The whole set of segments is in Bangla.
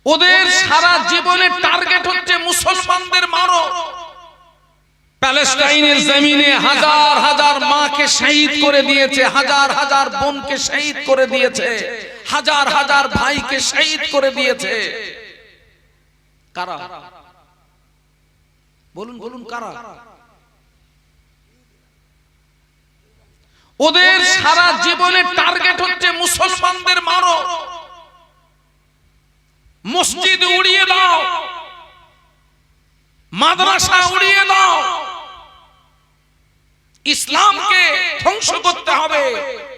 ওদের সারা জীবনের টার্গেট হচ্ছে মুসলমানদের মারো। প্যালেস্টাইনের জমিনে হাজার হাজার মাকে শহীদ করে দিয়েছে, হাজার হাজার বোনকে শহীদ করে দিয়েছে, হাজার হাজার ভাইকে শহীদ করে দিয়েছে। কারা? বলুন বলুন কারা? ওদের সারা জীবনের টার্গেট হচ্ছে মুসলমানদের মারো, মসজিদ উড়িয়ে দাও, মাদ্রাসা উড়িয়ে দাও, ইসলামকে ধ্বংস করতে হবে,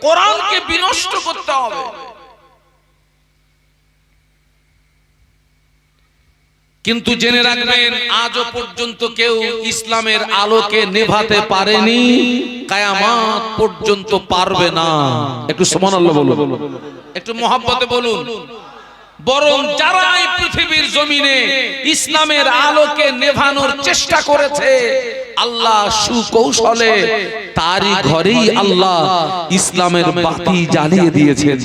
কোরআনকে বিনষ্ট করতে হবে। কিন্তু জেনে রাখবেন, আজও পর্যন্ত কেউ ইসলামের আলোকে নেভাতে পারেনি, কিয়ামত পর্যন্ত পারবে না। একটু সুবহানাল্লাহ বলুন, একটু মহব্বতে বলুন। বরং যারা এই পৃথিবীর জমিনে ইসলামের আলোকে নেভানোর চেষ্টা করেছে, আল্লাহ সুকৌশলে তারই ঘরেই আল্লাহ ইসলামের বাতি জ্বালিয়ে দিয়েছেন।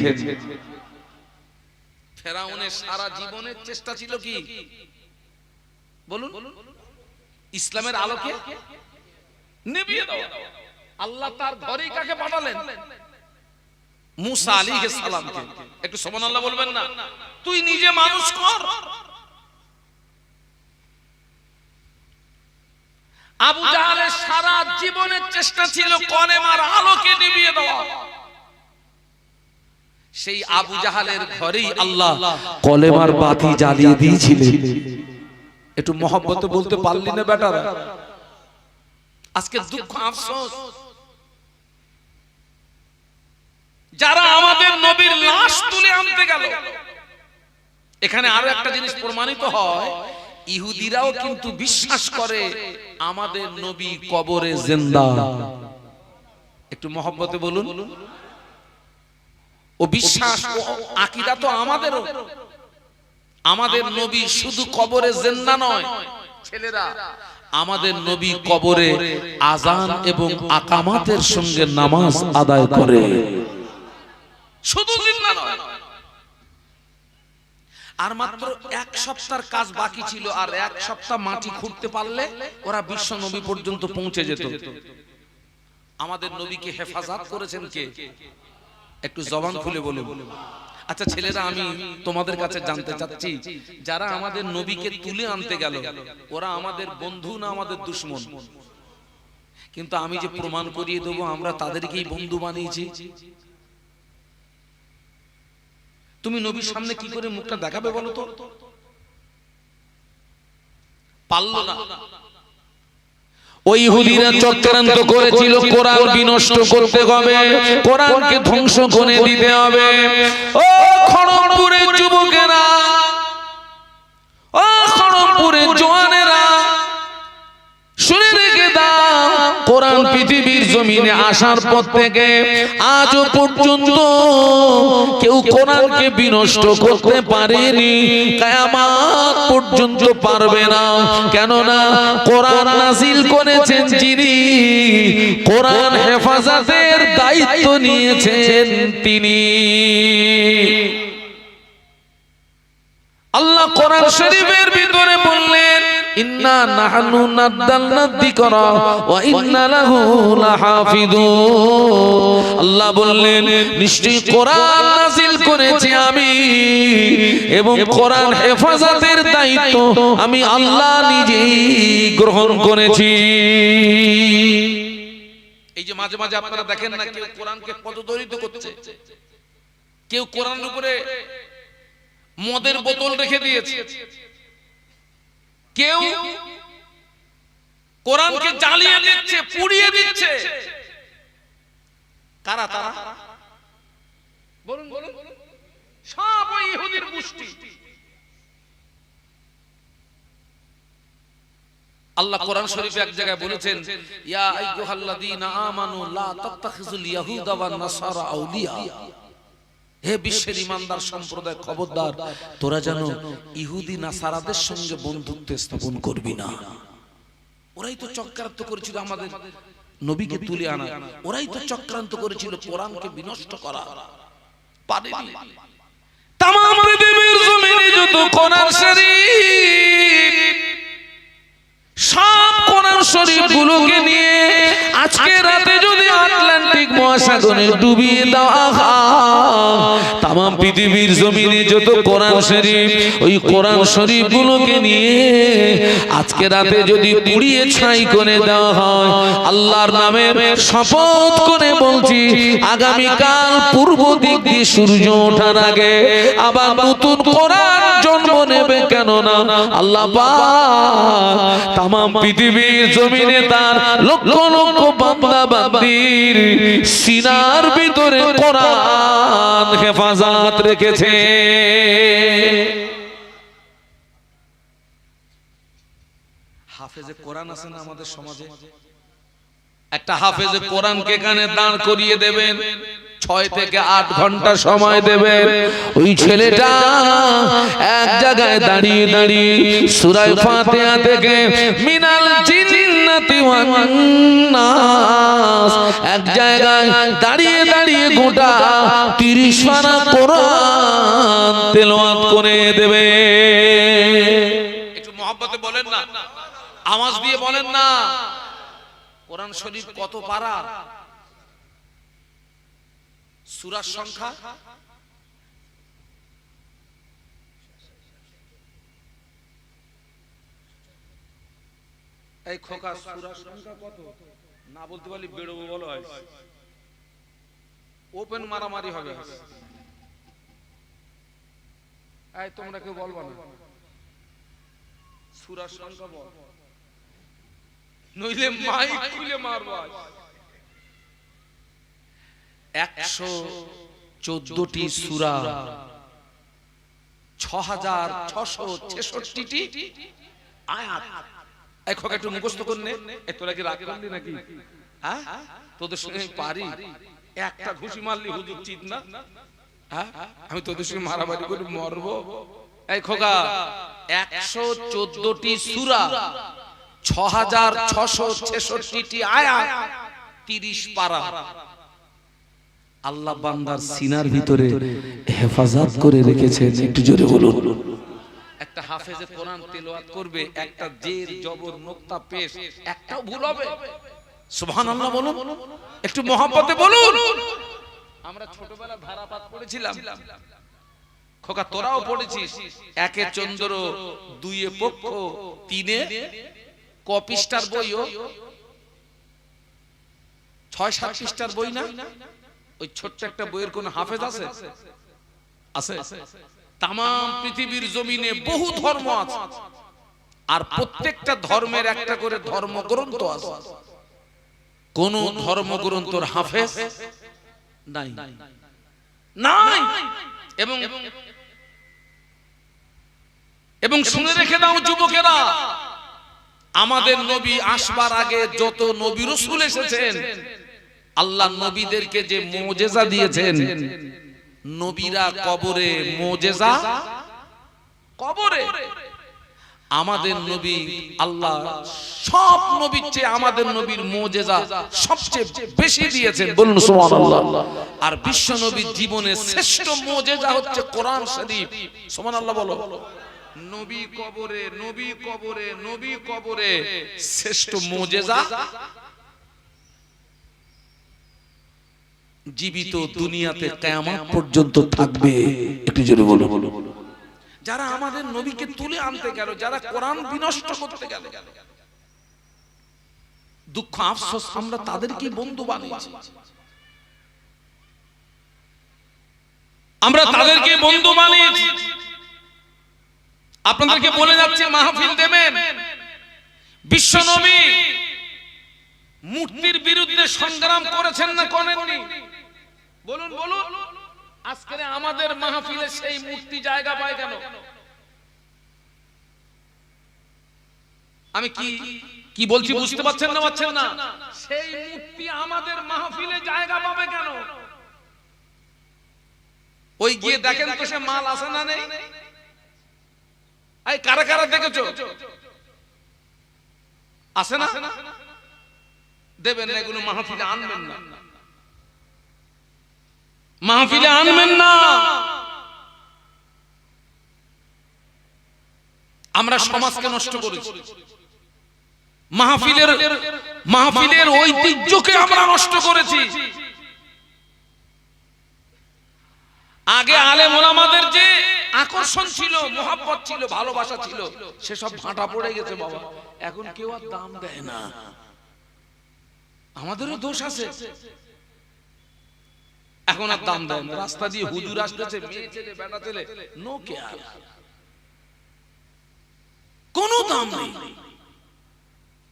ফেরাউনের সারা জীবনের চেষ্টা ছিল কি? বলুন, ইসলামের আলোকে নিভিয়ে দাও। আল্লাহ তার ঘরেই কাকে পাঠালেন? মুসা আলাইহিস সালামকে। একটু সুবহানাল্লাহ বলবেন না? তুই নিজে মানুষ কর। আবু জাহেলের সারা জীবনের চেষ্টা ছিল কলেমার আলোকে নিভিয়ে দেওয়া। সেই আবু জাহেলের ঘরেই আল্লাহ কলেমার বাতি জ্বালিয়ে দিয়েছিলেন। একটু মহব্বতে বলতে পারলি না বেটারা? আজকে দুঃখ আফসোস, যারা আমাদের নবীর লাশ তুলে আনতে গেল। এখানে আরো একটা জিনিস প্রমাণিত হয়, ইহুদিরাও কিন্তু বিশ্বাস করে আমাদের নবী কবরে জিন্দা। একটু মহব্বতে বলুন। ও বিশ্বাস, ও আকীদা তো আমাদেরও। আমাদের নবী শুধু কবরে জিন্দা নয় ছেলেরা, আমাদের নবী কবরে আযান এবং আকামাতের সঙ্গে নামাজ আদায় করে। শুধু জিন্দা নয়। আর মাত্র এক সপ্তাহের কাজ বাকি ছিল, আর এক সপ্তাহ মাটি খুঁড়তে পারলে ওরা বিশ্ব নবী পর্যন্ত পৌঁছে যেত। আমাদের নবীকে হেফাজত করেছেন কে? একটু জবান খুলে বলুন। আচ্ছা ছেলেরা, আমি তোমাদের কাছে জানতে চাচ্ছি, যারা আমাদের নবীকে তুলে আনতে গেল, ওরা আমাদের বন্ধু না আমাদের দুশমন? কিন্তু আমি যে প্রমাণ করিয়ে দেবো, আমরা তাদেরকেই বন্ধু বানিয়েছি। তুমি নবীর সামনে কি করে মুখটা দেখাবে বলো তো? পারলো না। ওই ইহুদিরা চক্রান্ত করেছিল, কোরআন বিনষ্ট করতে হবে, কোরআনকে ধ্বংস করে দিতে হবে। ও খড়গপুরের যুবকেরা, ও খড়গপুরের জওয়ানেরা, শুনে রেখে দাও, কোরআন পৃথিবীর জমিনে আসার পর থেকে আজও পর্যন্ত কেউ কোরআনকে বিনষ্ট করতে পারেনি, কিয়ামত পর্যন্ত পারবে না। কেননা কোরআন নাযিল করেছেন যিনি, কোরআন হেফাজতের দায়িত্ব নিয়েছেন তিনি। আল্লাহ কোরআন শরীফের ভিতরে বললেন, ইন্না নাহনু নাযালনা যিকরা ওয়া ইন্না লাহু লাহাফিজুন। আল্লাহ বললেন, নিশ্চয়ই কোরআন নাযিল করেছি আমি, এবং কোরআন হেফাজতের দায়িত্ব আমি আল্লাহ নিজেই গ্রহণ করেছি। এই যে মাঝে মাঝে আপনারা দেখেন না, কেউ কোরআনকে পদদলিত করছে, কেউ কোরআনের উপরে মদের বোতল রেখে দিয়েছে, কেউ কোরআনকে জ্বালিয়ে দিচ্ছে, পুড়িয়ে দিচ্ছে। কারা তারা? বলুন বলুন। সব ওই ইহুদির গোষ্ঠী। আল্লাহ কোরআন শরীফে এক জায়গায় বলেছেন, ইয়া আইয়ুহাল্লাযীনা আমানু লা তাত্তাখিযুল ইয়াহুদা ওয়ান নাসারা আউলিয়া। হে বিশ্বের ইমানদার সম্প্রদায়, খবরদার, তোরা যেন ইহুদি নাসারাদের সঙ্গে বন্ধুত্ব স্থাপন করবি না। ওরাই তো চক্রান্ত করেছিল আমাদের নবীকে তুলে আনা, ওরাই তো চক্রান্ত করেছিল কোরআনকে বিনষ্ট করা। পারেনি। তামাম পৃথিবীর জমিনে যত কোরআন শরীফ, সব কোরআন শরীফ গুলোকে নিয়ে আজকে রাতে যদি আটলান্টিক মহাসাগরে ডুবিয়ে দেওয়া হয়, তামাম পৃথিবীর জমিনে যত কোরআন শরীফ, ওই কোরআন শরীফ গুলোকে নিয়ে আজকে রাতে যদি পুড়িয়ে ছাই করে দেওয়া হয়, আল্লাহর নামে শপথ করে বলছি, আগামীকাল পূর্ব দিক দিয়ে সূর্য ওঠার আগে আবার নতুন কোরআন জন্ম নেবে। কেননা আল্লাহ পাক তামাম পৃথিবীর জমিনে তার লক্ষ লক্ষ বান্দা বান্দির সিনার ভিতরে কোরআন হেফাজত রেখেছে। হাফেজে কোরআন আছে না আমাদের সমাজে? একটা হাফেজে কোরআনকে এখানে দাঁড় করিয়ে দেবেন, 6 থেকে 8 ঘন্টা সময় দেবেন। ওই ছেলেটা এক জায়গায় দাঁড়িয়ে দাঁড়িয়ে সূরা ফাতিহা থেকে মিনাল জিন্নাতি ওয়ান নাস, এক জায়গায় দাঁড়িয়ে দাঁড়িয়ে গোটা 30 পারা কোরআন তেলাওয়াত করে দেবে। একটু মহব্বতে বলেন না, আওয়াজ দিয়ে বলেন না। কোরআন শরীফ কত পারা? সূরার সংখ্যা এই খোকা, সূরার সংখ্যা কত? না বলতে পারলে বেরোবো বলো, হয় ওপেন মারামারি হবে। এই তোমরা কেউ বলবা না, সূরার সংখ্যা বল, নইলে মাইক খুলে মারবো। 114টি সূরা, 6666টি আয়াত। এখন একটু মুখস্থ করে নে। তোরা কি রাগ করলি নাকি? হ্যাঁ, তোদের সঙ্গে পারি? একটা ঘুষি মারলি হুজুর চিত না? হ্যাঁ, আমি তোদের সঙ্গে মারামারি করে মরবো? এই খোকা, 114টি সূরা, 6666টি আয়াত, 30 পারা। আল্লাহ বান্দার সিনার ভিতরে হেফাজত করে রেখেছেন। একটু জোরে বলুন। একটা হাফেজে কোরআন তেলাওয়াত করবে, একটা জের জবর নোক্তা পেশ একটাও ভুল হবে? সুবহানাল্লাহ বলুন, একটু মহব্বতে বলুন। আমরা ছোটবেলা ধারাপাত পড়েছিলাম, খোকা তোরাও পড়েছিস। 1 চন্দ্র, 2 পক্ষ, 3 কপিস্টার বইও 6-7 পৃষ্ঠার বই না? ওই ছোট্ট একটা বইয়ের কোন হাফেজ আছে? আছে? তামাম পৃথিবীর জমিনে বহু ধর্ম আছে, আর প্রত্যেকটা ধর্মের একটা করে ধর্মগ্রন্থ আছে। কোন ধর্মগ্রন্থের হাফেজ নাই, নাই। এবং শুনে রেখে দাও যুবকেরা, আমাদের নবী আসবার আগে যত নবী রাসূল এসেছেন, আল্লাহ নবীদেরকে যে মুজিজা দিয়েছেন, নবীরা কবরে মুজিজা, কবরে। আমাদের নবী, আল্লাহ সব নবীর চেয়ে আমাদের নবীর মুজিজা সবচেয়ে বেশি দিয়েছেন, বলুন সুবহানাল্লাহ। আর বিশ্ব নবীর জীবনে শ্রেষ্ঠ মুজিজা হচ্ছে কোরআন শরীফ। সুবহানাল্লাহ বলো। নবী কবরে, নবী কবরে, নবী কবরে, শ্রেষ্ঠ মুজিজা জীবিত দুনিয়াতে কিয়ামত পর্যন্ত থাকবে। একটু জোরে বলো। যারা আমাদের নবীকে তুলে আনতে গেল, যারা কোরআন বিনষ্ট করতে গেল, দুঃখ আফসোস আমরা তাদেরকে বন্ধু বানিয়েছি। আমরা তাদেরকে বন্ধু বানিয়েছি। আপনাদেরকে বলে যাচ্ছে, মাহফিল দেবেন, বিশ্ব নবী মূর্তির বিরুদ্ধে সংগ্রাম করেছেন না করেননি? বলুন বলুন। আজকে আমাদের মাহফিলে সেই মূর্তি জায়গা পায় কেন? আমি কি বলছি বুঝতে পারছেন না? পাচ্ছেন না? সেই মূর্তি আমাদের মাহফিলে জায়গা পাবে কেন? ওই গিয়ে দেখেন তো সে মাল আছে না নেই? এই কারা কারা দেখেছো? আছে না? দেবেন না, এগুলো মাহফিলে আনবেন না, মাহফিলে আনবেন না। আমরা সমাজকে নষ্ট করেছি, মাহফিলের ঐতিহ্যকে আমরা নষ্ট করেছি। আগে আলেম ওলামাদের যে আকর্ষণ ছিল, মোহাব্বত ছিল, ভালোবাসা ছিল, সেসব ভাটা পড়ে গেছে বাবা। এখন কেউ আর দাম দেয় না। আমাদেরও দোষ আছে, এখন আর দাম দেয় না। রাস্তা দিয়ে হুজুর আসতেছে, মেয়ে ছেলে বেটা ছেলে, নো কেয়ার, কোনো দাম নেই।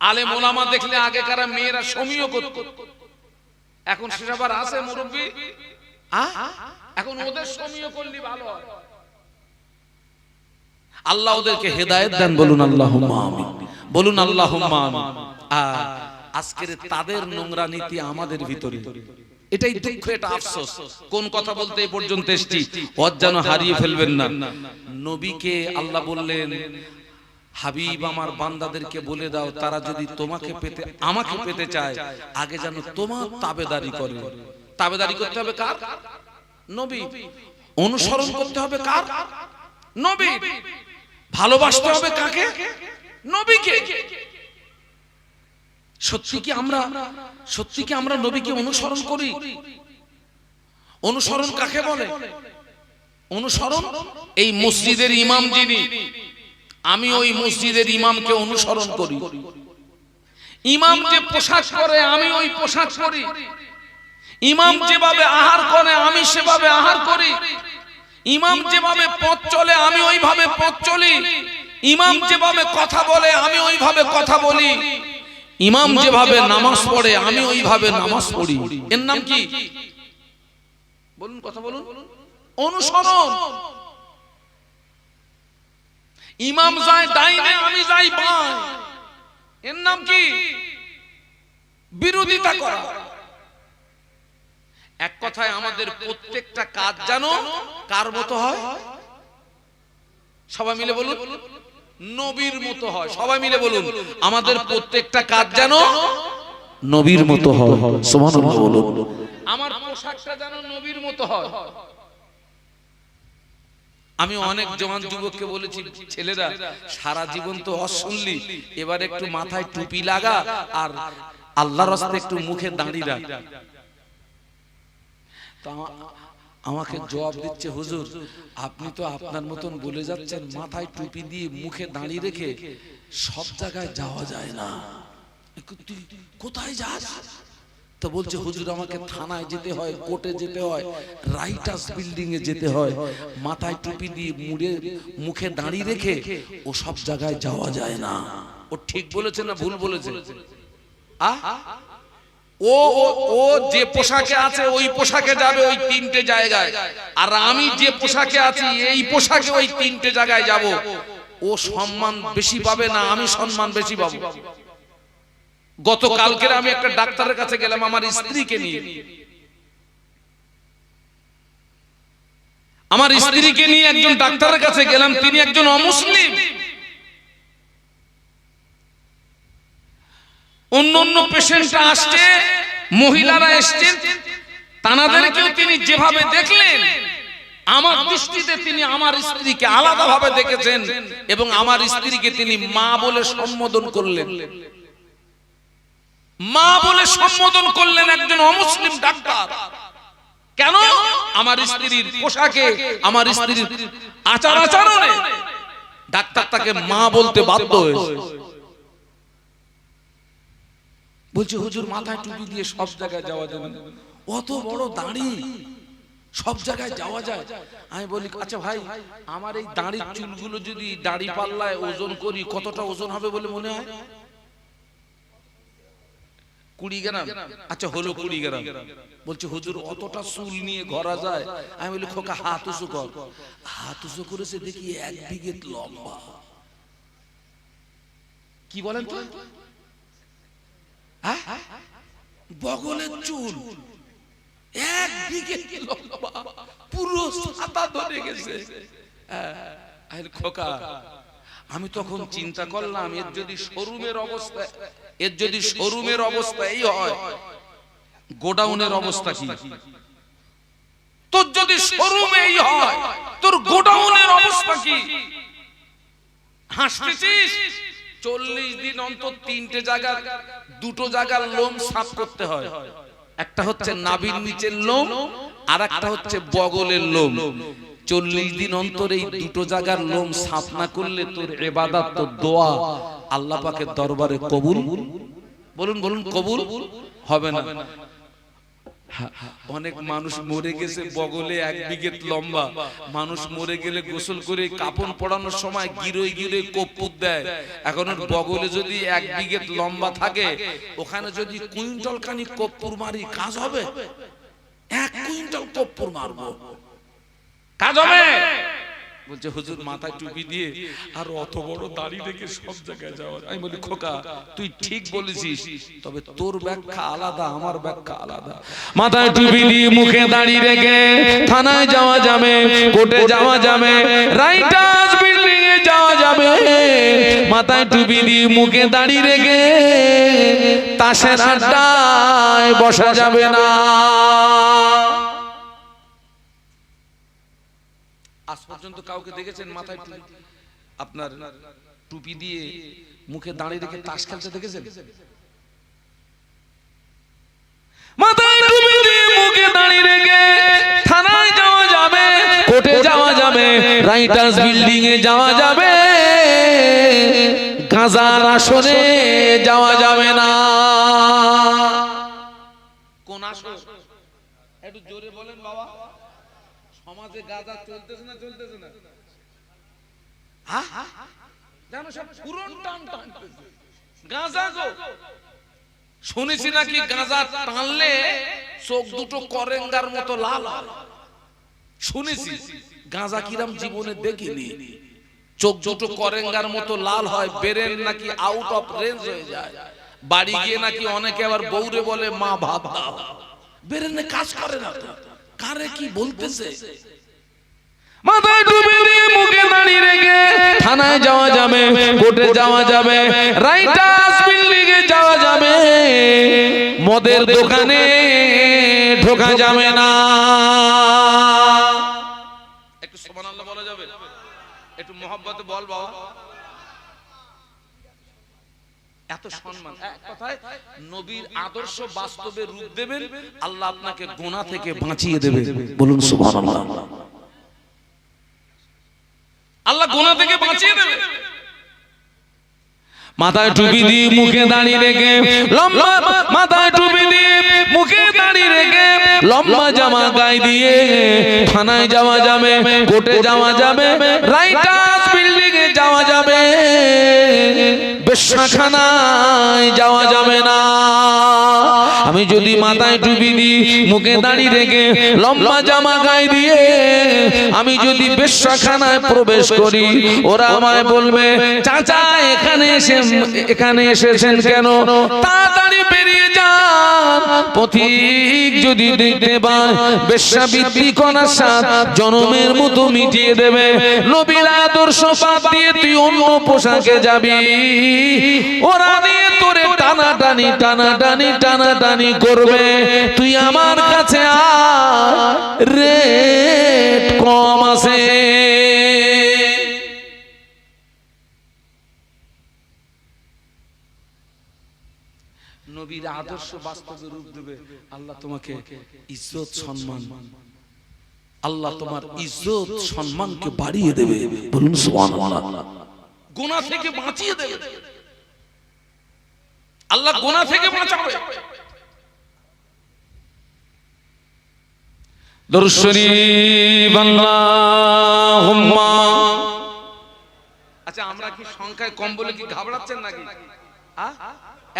আলেম ওলামা দেখলে আগেকার মেয়েরা সমীহ করত, এখন সেসব আর আছে মুরব্বি? এখন ওদের সমীহ করলে ভালো হয়। আল্লাহ ওদেরকে হেদায়েত দেন, বলুন আল্লাহুম্মা আমিন, বলুন আল্লাহুম্মা আমিন। আজকের তাদের নোংরা নীতি আমাদের ভিতরে, এটাই দুঃখ, এটা আফসোস। কোন কথা বলতে এই পর্যন্ত এসেছি, ওয়াজ যেন হারিয়ে ফেলবেন না। নবীকে আল্লাহ বললেন, হাবিব আমার বান্দাদেরকে বলে দাও, তারা যদি তোমাকে পেতে, আমাকে পেতে চায়, আগে যেন তোমার তাবেদারি করে। তাবেদারি করতে হবে কার? নবী। অনুসরণ করতে হবে কার? নবী। ভালোবাসতে হবে কাকে? নবীকে। সত্যি কি আমরা নবীকে অনুসরণ করি? অনুসরণ কাকে বলে? অনুসরণ এই মসজিদের ইমাম যিনি, আমি ওই মসজিদের ইমামকে অনুসরণ করি। ইমাম যে পোশাক পরে, আমি ওই পোশাক পরি। ইমাম যেভাবে আহার করে, আমি সেভাবে আহার করি। ইমাম যেভাবে পথ চলে, আমি ওইভাবে পথ চলি। ইমাম যেভাবে কথা বলে, আমি ওইভাবে কথা বলি। ইমাম যেভাবে নামাজ পড়ে, আমি ওইভাবে নামাজ পড়ি। এর নাম কি? বলুন, কথা বলুন। অনুসরণ। ইমাম যায় ডাইনে, আমি যাই বাঁয়ে, এর নাম কি? বিরোধিতা করা। এক কথায় আমাদের প্রত্যেকটা কাজ জানো কার মতো হয়? সবাই মিলে বলুন, নবীর মতো হয়। সবাই মিলে বলুন, আমাদের প্রত্যেকটা কাজ যেন নবীর মতো হয়। সুবহানাল্লাহ বলুন। আমার পোশাকটা যেন নবীর মতো হয়। আমি অনেক জওয়ান যুবককে বলেছি, ছেলেরা সারা জীবন তো হজ শুনলি, এবার একটু মাথায় টুপি লাগা আর আল্লাহর রাস্তায় একটু মুখে দাঁড়ি রাখ। আমাকে জবাব দিচ্ছে, হুজুর আপনি তো আপনার মতন বলে যাচ্ছেন, মাথায় টুপি দিয়ে মুখে দাঁড়িয়ে রেখে সব জায়গায় যাওয়া যায় না, তুই কোথায় যাস? তো বলছে, হুজুর আমাকে থানায় যেতে হয়, কোর্টে যেতে হয়, রাইটার্স বিল্ডিং এ যেতে হয়, মাথায় টুপি দিয়ে মুখে দাঁড়িয়ে রেখে ও সব জায়গায় যাওয়া যায় না। ও ঠিক বলেছে না ভুল বলেছে? ও যে পোশাকে আছে ওই পোশাকে যাবে ওই তিনটে জায়গায়, আর আমি যে পোশাকে আছি এই পোশাকে ওই তিনটে জায়গায় যাব। ও সম্মান বেশি পাবে না, আমি সম্মান বেশি পাবো। গতকালকে আমি একটা ডাক্তারের কাছে গেলাম আমার স্ত্রীকে নিয়ে। আমার স্ত্রীকে নিয়ে একজন ডাক্তারের কাছে গেলাম, তিনি একজন অমুসলিম। অন্য পেশেন্টরা আসছে, মহিলারা এসছেন, তানাদেরকেও তিনি যেভাবে দেখলেন, আমার দৃষ্টিতে তিনি আমার স্ত্রীকে আলাদাভাবে দেখেছেন এবং আমার স্ত্রীকে তিনি মা বলে সম্বোধন করলেন। মা বলে সম্বোধন করলেন একজন অমুসলিম ডাক্তার। কেন? আমার স্ত্রীর পোশাকে, আমার স্ত্রীর আচার আচরণে ডাক্তার তাকে মা বলতে বাধ্য হয়েছে। বলছে, হুজুর মাথায় টুপি দিয়ে সব জায়গায় যাওয়া যাবে না, অত বড় দাড়ি, সব জায়গায় যাওয়া যায়? আমি বলি, আচ্ছা ভাই, আমার এই দাড়ির চুলগুলো যদি দাড়ি পাল্লায় ওজন করি, কতটা ওজন হবে বলে মনে হয়? 20 গ্রাম। আচ্ছা হলো 20 গ্রাম। বলছে, হুজুর অতটা চুল নিয়ে ঘোরা যায়? আমি বলি, খোকা হাত উঁচু কর। হাত উঁচু করেছে, দেখি 1 বিঘে লম্বা। কি বলেন তো? বগলের চুল 1 বিঘে লম্বা, পুরো ছাতা ধরে গেছে। খোকা, আমি তখন চিন্তা করলাম, এর যদি শোরুমের অবস্থা এই হয়, গোডাউনের অবস্থা কি? তোর যদি শোরুমে এই হয়, তোর গোডাউনের অবস্থা কি? হাসতেছিস, 40 দিন অন্তর 3টে জায়গা, 2টো জায়গার লোম সাফ করতে হয়। একটা হচ্ছে নাভির নিচের লোম, আর একটা হচ্ছে বগলের লোম। 40 দিন অন্তর এই 2টো জায়গার লোম সাফ না করলে তোর ইবাদত, তোর দোয়া আল্লাহ পাকের দরবারে কবুল, বলুন বলুন, কবুল হবে না। অনেক মানুষ মরে গেছে বগলে 1 বিঘে লম্বা, মানুষ মরে গেলে গোসল করে কাফন পড়ানোর সময় গিরোয় গিরোয় কর্পূর দেয়। এখন ওর বগলে যদি 1 বিঘে লম্বা থাকে, ওখানে যদি কুইন্টাল খানি কর্পূর মারি, কাজ হবে? 1 কুইন্টাল কর্পূর মারবো, কাজ হবে? বলছে হুজুর মাথায় টুপি দিয়ে আর অত বড় দাড়ি রেখে সব জায়গায় যাওয়া। আমি বলি খোকা তুই ঠিক বলেছিস, তবে তোর ব্যাখ্যা আলাদা, আমার ব্যাখ্যা আলাদা। মাথায় টুপি দিয়ে মুখে দাড়ি রেখে থানায় যাওয়া যাবে, কোর্টে যাওয়া যাবে, রাইটার্স বিল্ডিং এ যাওয়া যাবে। মাথায় টুপি দিয়ে মুখে দাড়ি রেখে তাসের আড্ডায় বসা যাবে না। আজ পর্যন্ত কাউকে দেখেছেন মাথায় আপনার টুপি দিয়ে মুখে দাঁড়িয়ে রেখে তাস খেলতে দেখেছেন? মাথায় টুপি দিয়ে মুখে দাঁড়িয়ে রেখে থানায় যাওয়া যাবে, কোর্টে যাওয়া যাবে, রাইটার্স বিল্ডিং এ যাওয়া যাবে, গাঁজার আসনে যাওয়া যাবে না। কোন আসন? একটু জোরে বলেন বাবা। সমাজে গাঁজা চলতেছে না চলতেছে না? জানো সব পুরন টান টানতেছে গাঁজা গো। শুনেছি নাকি গাঁজা টানলে চোখ দুটো করেঙ্গার মতো লাল হয়। শুনেছি, গাঁজা কিরাম জীবনে দেখিনি। চোখ দুটো করেঙ্গার মতো লাল হয়, ব্রেন নাকি আউট অফ রেঞ্জ হয়ে যায়। বাড়ি গিয়ে নাকি অনেকে আবার বউরে বলে মা ভাত দাও, ব্রেনে কাজ করে না তো। কারে কি বলতেছে? মাথায় টুপি দিয়ে মুখে দাঁড়িয়ে রেখে থানায় যাওয়া যাবে, কোর্টে যাওয়া যাবে, রাইটার্স বিল্ডিং এ যাওয়া যাবে, মদের দোকানে ঢোকা যাবে না। একটু সুবহানাল্লাহ বলা যাবে? একটু মহব্বতে বল বাবা। এত সম্মান, এক কথায় নবীর আদর্শ বাস্তবে রূপ দেবেন, আল্লাহ আপনাকে গুনাহ থেকে বাঁচিয়ে দেবে। বলুন সুবহানাল্লাহ। আল্লাহ গুনাহ থেকে বাঁচিয়ে দেবে। মাথায় টুপি দিয়ে মুখে দাঁড়িয়ে রেখে লম্বা, মাথায় টুপি দিয়ে মুখে দাঁড়িয়ে রেখে লম্বা জামা গায়ে দিয়ে থানায় যাওয়া যাবে, কোর্টে যাওয়া যাবে, রাইটার্স বিল্ডিং এ যাওয়া যাবে, বেশ্যাখানায় যাওয়া যাবে না। আমি যদি মাথায় টুপি দিই, মুখে দাঁড়িয়ে রেখে লম্বা জামা গায়ে দিয়ে আমি যদি বেশ্যাখানায় প্রবেশ করি, ওরা আমায় বলবে চাচা এখানে এসেছেন কেন? তাড়াতাড়ি বেরিয়ে যান। পথিক যদি দেখতে পায় বেশ্যাবৃত্তি করার স্বাদ জনমের মতো মিটিয়ে দেবে। নবীর আদর্শ বাদ দিয়ে তুই অন্য পোশাকে যাবি, ওরা নিয়ে তোরে টানাটানি টানাটানি টানাটানি করবে। তুই আমার কাছে আয়, রেট কম আছে। নবীর আদর্শ বাস্তবে রূপ দেবে, আল্লাহ তোমাকে ইজ্জত সম্মান, আল্লাহ তোমার ইজ্জত সম্মানকে বাড়িয়ে দেবে। বলুন সুবহানাল্লাহ। গুনাহ থেকে বাঁচিয়ে দেবে আল্লাহ, গুনাহ থেকে বাঁচাবে। দরুদ শরীফ আল্লাহুম্মা। আচ্ছা আমরা কি সংখ্যায় কম বলে কি ঘাবড়াচ্ছেন নাকি?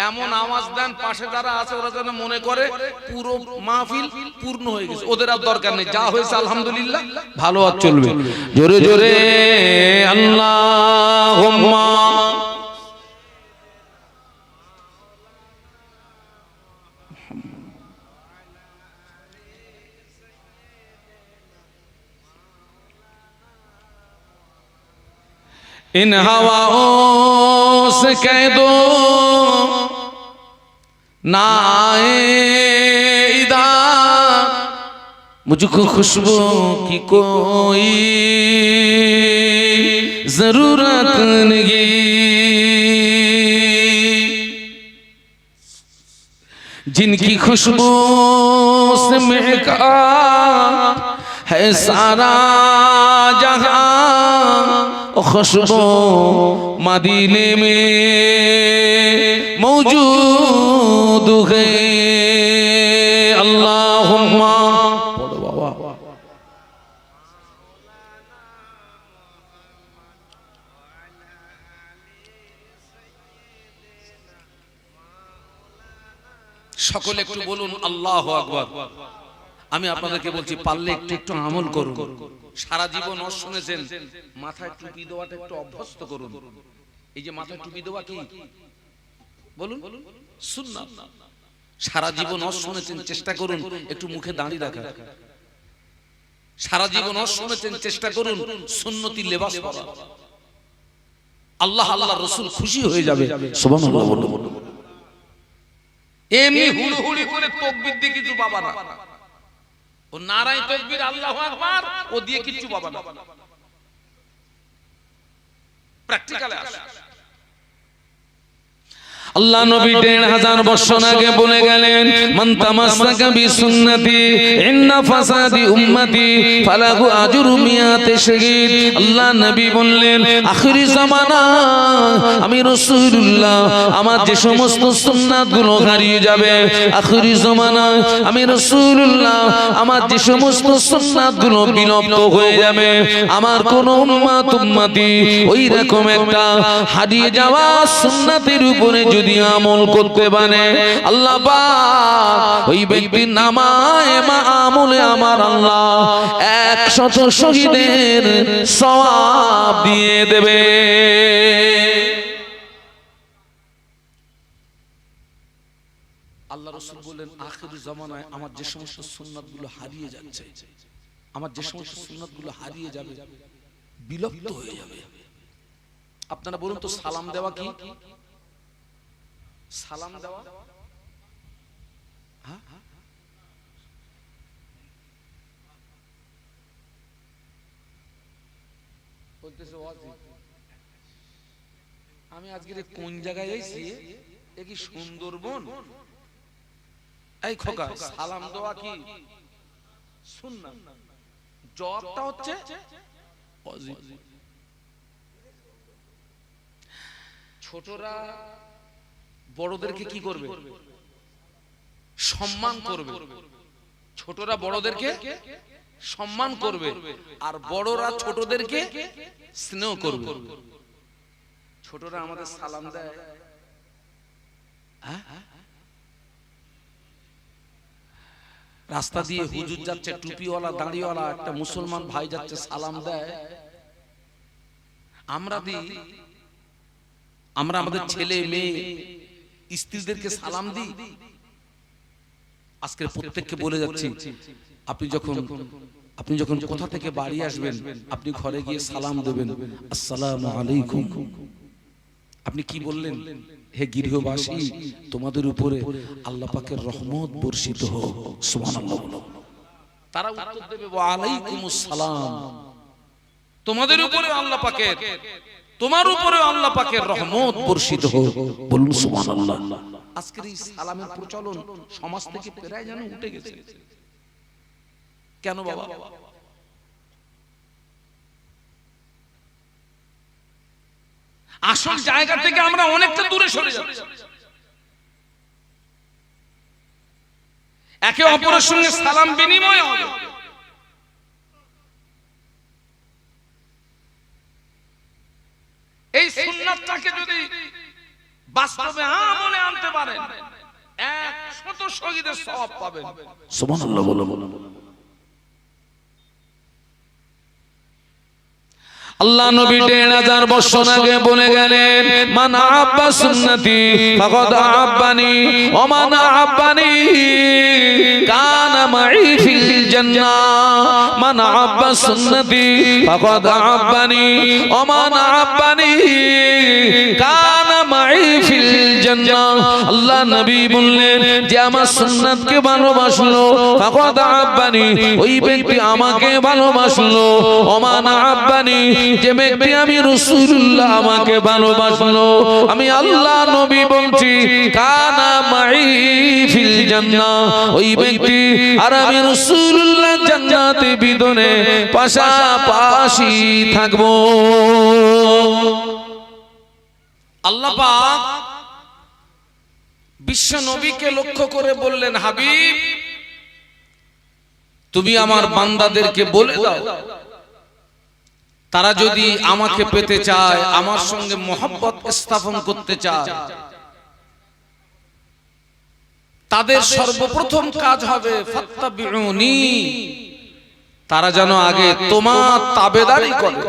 এমন আওয়াজ দেন পাশে যারা আছে ওরা যেন মনে করে পুরো মাহফিল পূর্ণ হয়ে গেছে। ওদের আর দরকার নেই, যা হয়েছে আলহামদুলিল্লাহ, ভালো আর চলবে। জোরে জোরে আল্লাহুম্মা। इन हवाओं से कह दो ना आए इधर, मुझको खुशबू की कोई जरूरत नहीं, जिनकी खुशबू से महका है सारा जहां, खुशबू मदीने में मौजूद है। अल्लाहुम्मा সকলে একটু বলুন আল্লাহু আকবার। আমি আপনাদেরকে বলছি পারলে একটু একটু আমল করুন। সারা জীবন শুনেছেন মাথায় টুপি দেওয়াটা একটু অভ্যস্ত করুন। এই যে মাথায় টুপি দেওয়া কি বলুন সুন্নাত। সারা জীবন শুনেছেন, চেষ্টা করুন একটু মুখে দাঁড়ি রাখা। সারা জীবন শুনেছেন, চেষ্টা করুন সুন্নতি লেবাস পরা। আল্লাহ আল্লাহ রাসূল খুশি হয়ে যাবে। সুবহানাল্লাহ বলুন। এমনি হুড়হুড়ি করে তাকবীর দিয়ে কিছু পাবা না। ও নারায়ে তাকবীর আল্লাহু আকবার ও দিয়ে কিছু পাবা না। প্র্যাকটিক্যালে আসে। আল্লাহ নবী ১৫০০ বছর আগে বলে গেলেন মান তামাসসাকা বিসুন্নতি ইন্না ফাসাদি উম্মতি ফালাহু আজরু মিয়াতে শাহীদ। আল্লাহ নবী বললেন আখিরি জামানা আমি রাসূলুল্লাহ আমার যে সমস্ত সুন্নাতগুলো হারিয়ে যাবে, আখিরি জামানা আমি রাসূলুল্লাহ আমার যে সমস্ত সুন্নাতগুলো বিলুপ্ত হয়ে যাবে, আমার কোন উম্মতি ওই রকম একটা হারিয়ে যাওয়া সুন্নাতের উপরে যদি আমল করতে পারে আল্লাহ পাক ওই ব্যক্তির নামায়ে আমলে আমার আল্লাহ ১০০ শহীদের সওয়াব দিয়ে দেবে। আল্লাহ রাসূল বলেন আখির জামানায় আমার যে সমস্ত সুন্নাতগুলো হারিয়ে যাচ্ছে, আমার যে সমস্ত সুন্নাতগুলো হারিয়ে যাবে, বিলুপ্ত হয়ে যাবে। আপনারা বলুন তো সালাম দেওয়া কি? সালাম দেওয়া আমি আজকে কোন জায়গায় এসেছি? এ কি সুন্দরবন? এই খোকা সালাম দেওয়া কি সুন্নাত, জবাবটা হচ্ছে ওয়াজিব। ছোটরা বড়দেরকে কি করবে? সম্মান করবে। ছোটরা বড়দেরকে সম্মান করবে আর বড়রা ছোটদেরকে স্নেহ করবে। ছোটরা আমাদের সালাম দেয়, রাস্তা দিয়ে হুজুর যাচ্ছে, টুপিওয়ালা দাড়িওয়ালা একটা মুসলমান ভাই যাচ্ছে, সালাম দেয়, আমরা দিই। আমরা আমাদের ছেলে মেয়ে স্ত্রীদেরকে সালাম দিই। আজকে প্রত্যেককে বলে যাচ্ছি আপনি যখন কোথা থেকে বাড়ি আসবেন আপনি ঘরে গিয়ে সালাম দেবেন, আসসালামু আলাইকুম। আপনি কি বললেন? হে গৃহবাসী তোমাদের উপরে আল্লাহ পাকের রহমত বর্ষিত হোক। সুবহানাল্লাহ। তারা উত্তর দেবে ওয়া আলাইকুমুস সালাম। তোমাদের উপরে আল্লাহ পাকের, তোমার উপরে আল্লাহ পাকের রহমত বর্ষিত হোক। বলুন সুবহানাল্লাহ। আজকের এই সালামের প্রচলন সমাজ থেকে প্রায় যেন উঠে গেছে। কেন বাবা? আসল জায়গা থেকে আমরা অনেকটা দূরে সরে যাচ্ছি। একে অপরের সঙ্গে সালাম বিনিময় হবে। এই সুন্নাতটাকে যদি বাস্তবে আমলে আনতে পারেন ১০০ শহীদের সওয়াব পাবেন। সুবহানাল্লাহ বলো। আল্লাহ নবী ১৫০০ বছর আগে বলে গেলেন মান আহাব্বা সুন্নতি ফাকাদ আহাব্বানি ওয়া মান আহাব্বানি কানা মাই ফিল জান্নাহ। মান আহাব্বা সুন্নতি ফাকাদ আহাব্বানি ওয়া মান আহাব্বানি কানা মাই ফিল জান্নাহ। জান্নাহ। আল্লাহ নবী বললেন যে আমার সুন্নাতকে ভালোবাসলো ফাকাদ আব্বানি, ওই ব্যক্তি আমাকে ভালোবাসলো। ওমান আব্বানি, যে ব্যক্তি আমি রাসূলুল্লাহ আমাকে ভালোবাসলো। আমি আল্লাহ নবী বলছি কানা মাই ফিল জান্নাহ, ওই ব্যক্তি আর আমি রাসূলুল্লাহ জান্নাতে ভিতরে পাশাপাশি থাকবো। আল্লাহ পাক বিশ্ব নবীকে লক্ষ্য করে বললেন, হাবিব তুমি আমার বান্দাদেরকে বলে দাও, তারা যদি আমাকে পেতে চায়, আমার সঙ্গে মহব্বত স্থাপন করতে চায়, তাদের সর্বপ্রথম কাজ হবে ফাত্তাবিউনি, তারা যেন আগে তোমার তাবেদারি করে।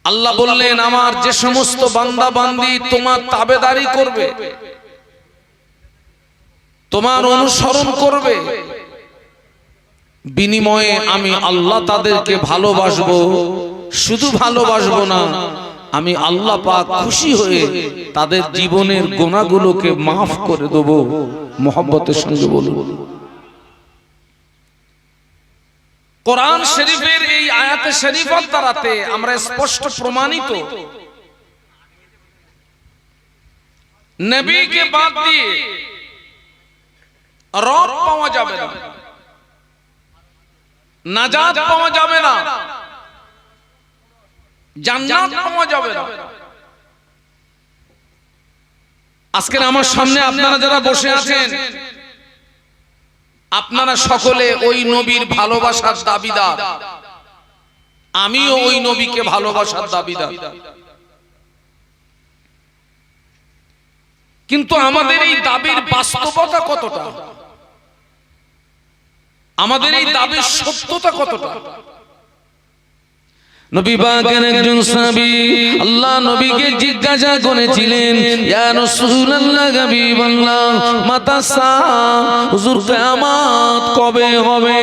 আল্লাহ বললেন আমার যে সমস্ত বান্দা বান্দি তোমার তাবেদারি করবে, তোমার অনুসরণ করবে, বিনিময়ে আমি আল্লাহ তাদেরকে ভালোবাসবো। শুধু ভালোবাসবো না, আমি আল্লাহ পাক খুশি হয়ে তাদের জীবনের গুনাহগুলোকে মাফ করে দেব। মহব্বতের সঙ্গে বলুন। কোরআন শরীফের এই আয়াতে শরীফার দ্বারাতে আমরা স্পষ্ট প্রমাণিত, নবীকে বাদ দিয়ে রব পাওয়া যাবে না, নাজাত পাওয়া যাবে না, জান্নাত পাওয়া যাবে না। আজকে আমার সামনে আপনারা যারা বসে আছেন, আপনারা সকলে ওই নবীর ভালোবাসার দাবিদার, আমিও ওই নবীকে ভালোবাসার দাবিদার। কিন্তু আমাদের এই দাবির বাস্তবতা কতটা, আমাদের এই দাবির সত্যতা কতটা? নবী পাকের একজন সাহাবী আল্লাহ নবীকে জিজ্ঞাসা করেছিলেন, ইয়া রাসূলুল্লাহ হাবিবাল্লাহ মাতা সা, হুজুর কিয়ামত কবে হবে?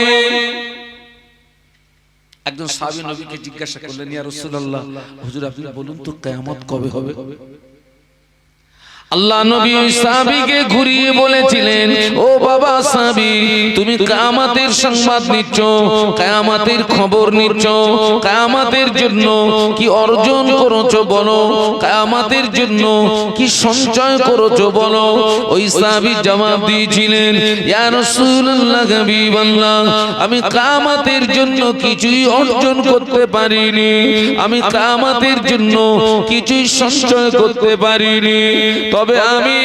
একজন সাহাবী নবীকে জিজ্ঞাসা করলেন, ইয়া রাসূলুল্লাহ হুজুর আপনি বলুন তো কিয়ামত কবে হবে? আল্লাহ নবী ওই সাহাবীকে ঘুরিয়ে বলেছিলেন, ও বাবা সাহাবী, তুমি কিয়ামতের সংবাদ নিচ্ছ, কিয়ামতের খবর নিচ্ছ, কিয়ামতের জন্য কি অর্জন করেছো বলো, কিয়ামতের জন্য কি সঞ্চয় করেছো বলো। ওই সাহাবী জবাব দিয়েছিলেন, ইয়া রাসূলুল্লাহ হাবিবাল্লাহ আমি কিয়ামতের জন্য কিছুই অর্জন করতে পারিনি, আমি কিয়ামতের জন্য কিছুই সঞ্চয় করতে পারিনি, তবে আমি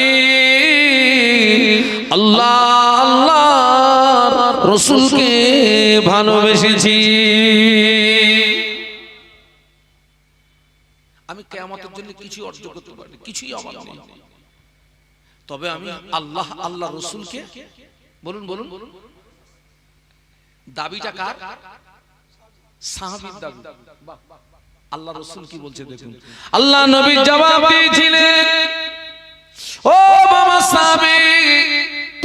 আল্লাহ আল্লাহর রাসূলকে ভালোবেসেছি। আমি কিয়ামতের জন্য কিছু অর্জন করতে পারিনি, কিছুই আমার নেই, তবে আমি আল্লাহ আল্লাহ রাসূলকে বলুন বলুন। দাবিটা কার? সাহাবীর দাবি। আল্লাহ রাসূল কি বলছে দেখুন। আল্লাহ নবী জবাব দিয়েছিলেন, ও বাবা সাহাবী,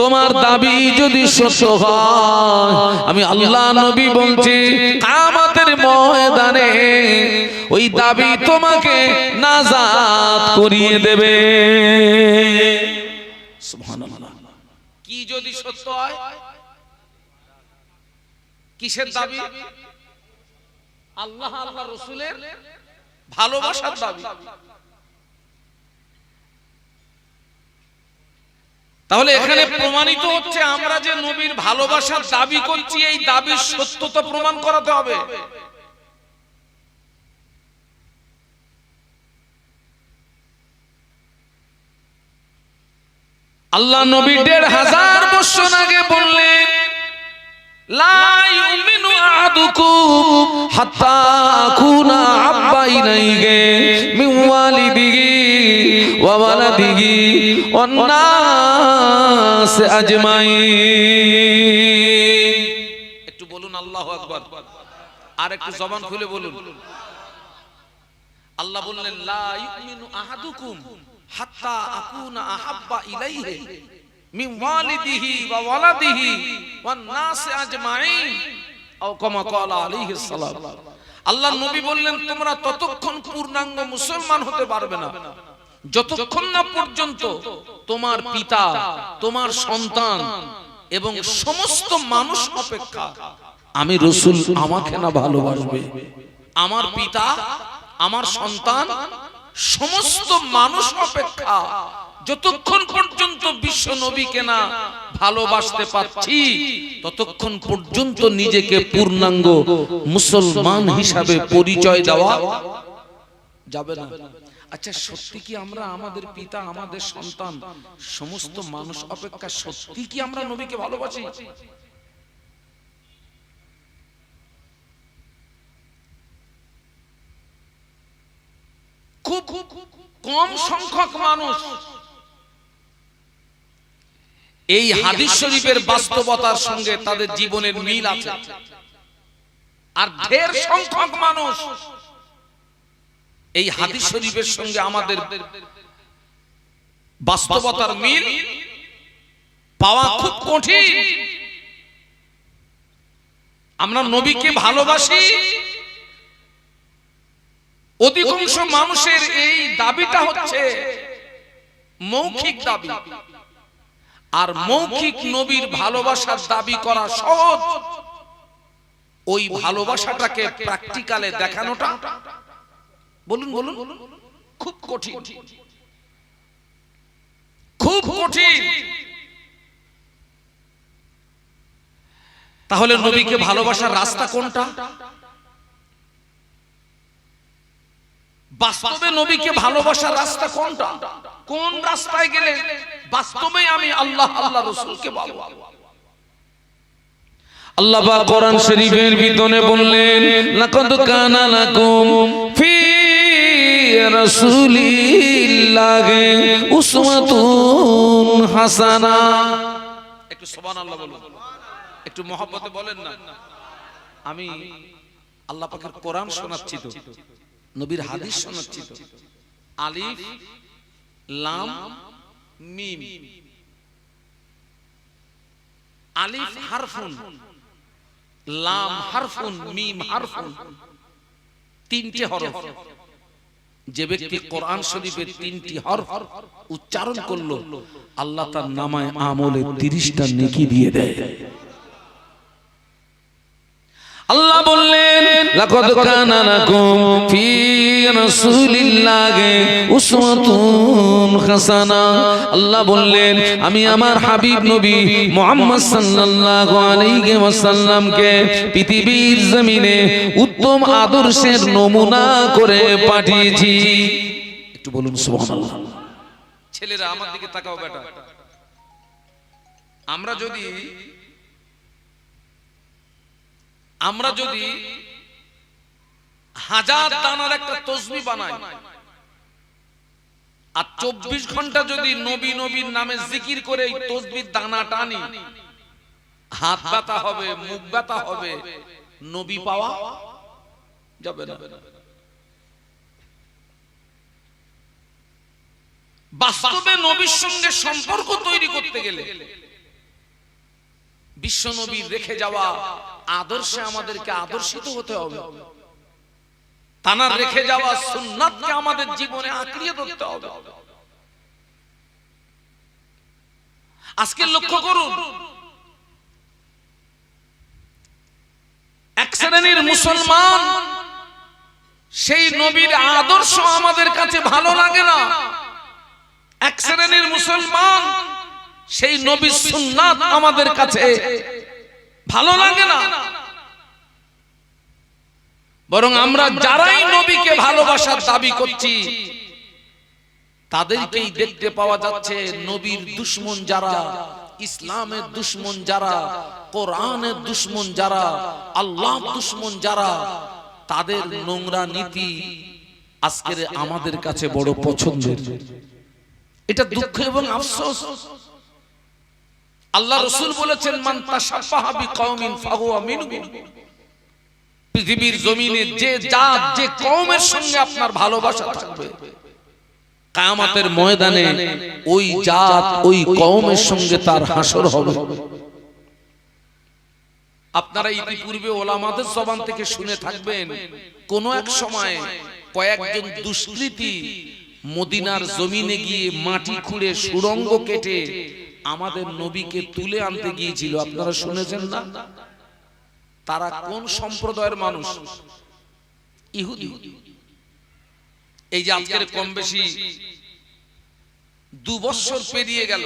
তোমার দাবি যদি সত্য হয়, আমি আল্লাহ নবী বলছি কিয়ামতের ময়দানে ওই দাবি তোমাকে নাজাত করিয়ে দেবে। সুবহানাল্লাহ। কি যদি সত্য হয়? কিসের দাবি? আল্লাহ আল্লাহ রাসূলের ভালোবাসার দাবি। তাহলে এখানে প্রমাণিত হচ্ছে আমরা যে নবীর ভালোবাসার দাবি করছি, এই দাবির সত্যতা প্রমাণ করাতে হবে। আল্লাহ নবী ১৫০০ বছর আগে বললেন, লা ইউমিনু আহাদুকুম হাত্তা আকুনা আব্বা ইলাইহি মিন ওয়ালিদিহি ওয়া ওয়ালাদিহি ওয়ান নাস আজমাইন। একটু বলুন আল্লাহু আকবার, আর একটু জবান খুলে বলুন। আল্লাহ বললেন, লা ইউমিনু আহাদুকুম হাত্তা আকুনা আহাব্বা ইলাইহি মিন ওয়ালিদিহি ওয়া ওয়ালাদিহি ওয়ান নাস আজমাইন, আও কামা ক্বালা আলাইহিস সালাম। আল্লাহর নবী বললেন, তোমরা ততক্ষণ পূর্ণাঙ্গ মুসলমান হতে পারবে না যতক্ষণ না পর্যন্ত তোমার পিতা, তোমার সন্তান এবং সমস্ত মানুষ অপেক্ষা আমি রাসূল আমাকে না ভালোবাসবে, আমার পিতা, আমার সন্তান, সমস্ত মানুষ অপেক্ষা যতক্ষণ পর্যন্ত বিশ্ব নবীকে না ভালোবাসতে পারছি, ততক্ষণ পর্যন্ত নিজেকে পূর্ণাঙ্গ মুসলমান হিসাবে পরিচয় দেওয়া যাবে না। আচ্ছা, সত্যি কি আমরা আমাদের পিতা, আমাদের সন্তান, সমস্ত মানুষ অপেক্ষা সত্যি কি আমরা নবীকে ভালোবাসি? খুব কম সংখ্যক মানুষ এই হাদিস শরীফের বাস্তবতার সঙ্গে তাদের জীবনের মিল আছে, আর ঢের সংখ্যক মানুষ এই হাদিস শরীফের সঙ্গে আমাদের বাস্তবতার মিল পাওয়া খুব কঠিন। আমরা নবীকে ভালোবাসি, অধিকাংশ মানুষের এই দাবিটা হচ্ছে মৌখিক দাবি, আর মৌখিক নবীর ভালোবাসার দাবি করা সহজ, ওই ভালোবাসাটাকে প্র্যাকটিক্যালে দেখানোটা বলুন বলুন খুব কঠিন, খুব কঠিন। তাহলে নবীকে ভালোবাসার রাস্তা কোনটা? বাস্তবে নবীকে ভালোবাসার রাস্তা কোনটা? কোন রাস্তায় গেলে বাস্তবে আমি আল্লাহ আল্লাহ রাসূলকে ভালোবাসব? আল্লাহ পাক কোরআন শরীফের ভিতরে বললেন, লাকাদ কানা লাকুম ফি রাসূলিল্লাহি উসওয়াতুন হাসানা। একটু সুবহানাল্লাহ বলুন, একটু মহব্বতে বলেন না। আমি আল্লাহ পাকের কোরআন শোনাচ্ছি তো, নবীর হাদিস শোনাচ্ছি তো। আলিফ লাম মিম, আলিফ হারফুন, লাম হারফুন, মিম হারফুন, তিনটি হরফ। যে ব্যক্তি কোরআন শরীফের তিনটি হরফ উচ্চারণ করলো, আল্লাহ তার নামায় আমলে 30টা নেকি দিয়ে দেয়। আল্লাহ বললেন, লাকাদ কানা লাকুম ফি রাসূলিল্লাহি উসওয়াতুন হাসানা। আল্লাহ বললেন, আমি আমার হাবিব নবী মুহাম্মদ সাল্লাল্লাহু আলাইহি ওয়াসাল্লামকে পৃথিবীর জমিনে উত্তম আদর্শের নমুনা করে পাঠিয়েছি। একটু বলুন সুবহানাল্লাহ। ছেলেরা আমার দিকে তাকাও বেটা। আমরা যদি 1000 দানার একটা তসবিহ বানাই আর 24 ঘন্টা যদি নবী নবীর নামে জিকির করে এই তসবির দানা টানি, হাত ব্যথা হবে, মুখ ব্যথা হবে, নবী পাওয়া যাবে না। বাস্তবে নবীর সঙ্গে সম্পর্ক তৈরি করতে গেলে বিশ্ব নবীর রেখে যাওয়া আদর্শে আমাদেরকে আদর্শিত হতে হবে। তানার রেখে যাওয়া সুন্নাতকে আমাদের জীবনে আঁকড়িয়ে ধরতে হবে। আজকে লক্ষ্য করুন, এক শ্রেণীর মুসলমান সেই নবীর আদর্শ আমাদের কাছে ভালো লাগে না। এক শ্রেণীর মুসলমান সেই নবীর সুন্নাত আমাদের কাছে ভালো লাগে না। বরং আমরা যারাই নবীকে ভালোবাসার দাবি করছি, তাদেরকেই দেখতে পাওয়া যাচ্ছে নবীর দুশমন যারা, ইসলামের দুশমন যারা, কোরআনের দুশমন যারা, আল্লাহর দুশমন যারা, তাদের নোংরা নীতি আজকের আমাদের কাছে বড় পছন্দের। এটা দুঃখ এবং আফসোস। আল্লাহ রাসূল বলেছেন, মান তাশাব্বাহা বিকওমিন ফাহুয়া মিনহুম। পৃথিবীর জমিনে যে জাত, যে কওমের সঙ্গে আপনার ভালোবাসা থাকবে, কিয়ামতের ময়দানে ওই জাত, ওই কওমের সঙ্গে তার হাসর হবে। আপনারা ইতিপূর্বে ওলামাদের জবান থেকে শুনে থাকবেন, কোন এক সময় কয়েকজন দুষ্কৃতী মদিনার জমিনে গিয়ে মাটি খুঁড়ে সুড়ঙ্গ কেটে আমাদের নবীকে তুলে আনতে গিয়েছিল। আপনারা শুনেছেন না? তারা কোন সম্প্রদায়ের মানুষ? ইহুদি। এই যে আজকের কম বেশি 2 বছর পেরিয়ে গেল,